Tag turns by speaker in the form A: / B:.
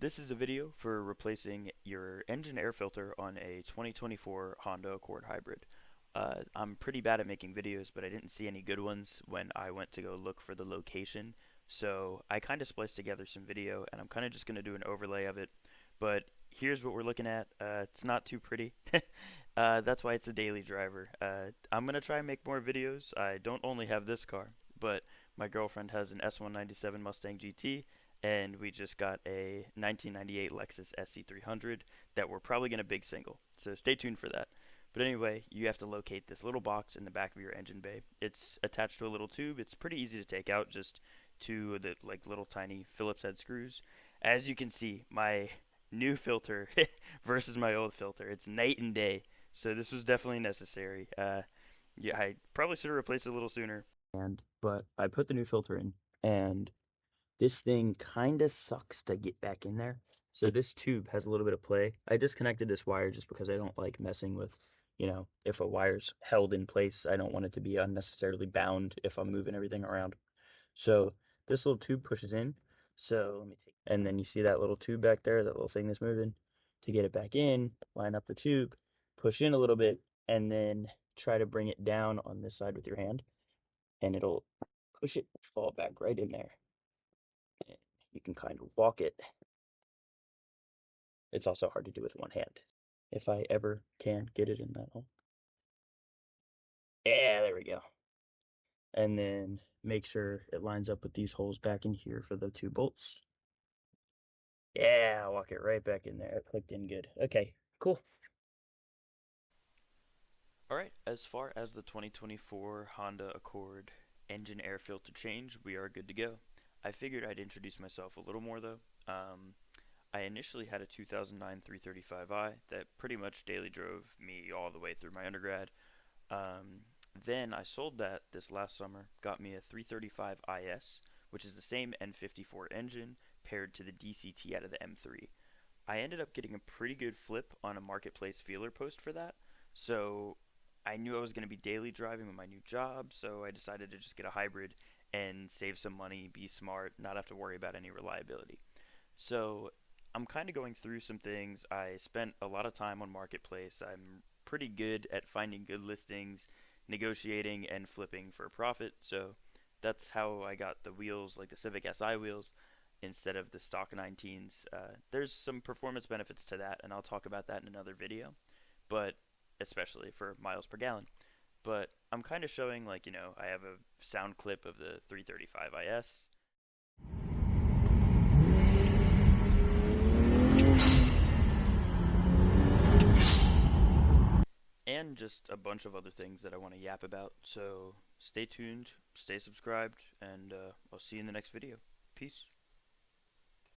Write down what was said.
A: This is a video for replacing your engine air filter on a 2024 Honda Accord Hybrid. I'm pretty bad at making videos, but I didn't see any good ones when I went to go look for the location. So I kind of spliced together some video, and I'm kind of just going to do an overlay of it. But here's what we're looking at. It's not too pretty. That's why it's a daily driver. I'm going to try and make more videos. I don't only have this car, but my girlfriend has an S197 Mustang GT, and we just got a 1998 Lexus SC300 that we're probably going to big single. So stay tuned for that. But anyway, you have to locate this little box in the back of your engine bay. It's attached to a little tube. It's pretty easy to take out, just two of the little tiny Phillips head screws. As you can see, my new filter versus my old filter, it's night and day. So this was definitely necessary. Yeah, I probably should have replaced it a little sooner. But I put the new filter in, and this thing kinda sucks to get back in there. So this tube has a little bit of play. I disconnected this wire just because I don't like messing with, if a wire's held in place, I don't want it to be unnecessarily bound if I'm moving everything around. So this little tube pushes in. So let me take, and then you see that little tube back there, that little thing that's moving. To get it back in, line up the tube, push in a little bit, and then try to bring it down on this side with your hand, and it'll push it fall back right in there. You can kind of walk it. It's also hard to do with one hand. If I ever can get it in that hole. Yeah, there we go. And then make sure it lines up with these holes back in here for the two bolts. Yeah, walk it right back in there. It clicked in good. Okay, cool. Alright, as far as the 2024 Honda Accord engine air filter change, we are good to go. I figured I'd introduce myself a little more though. I initially had a 2009 335i that pretty much daily drove me all the way through my undergrad. Then I sold that this last summer, got me a 335 IS, which is the same N54 engine paired to the DCT out of the M3. I ended up getting a pretty good flip on a marketplace feeler post for that, so I knew I was going to be daily driving with my new job, so I decided to just get a hybrid and save some money, be smart, not have to worry about any reliability. So I'm kind of going through some things. I spent a lot of time on Marketplace. I'm pretty good at finding good listings, negotiating, and flipping for a profit. So that's how I got the wheels, like the Civic Si wheels, instead of the stock 19s. There's some performance benefits to that, and I'll talk about that in another video, but especially for miles per gallon. But I'm kind of showing, I have a sound clip of the 335 IS. And just a bunch of other things that I want to yap about. So stay tuned, stay subscribed, and I'll see you in the next video. Peace.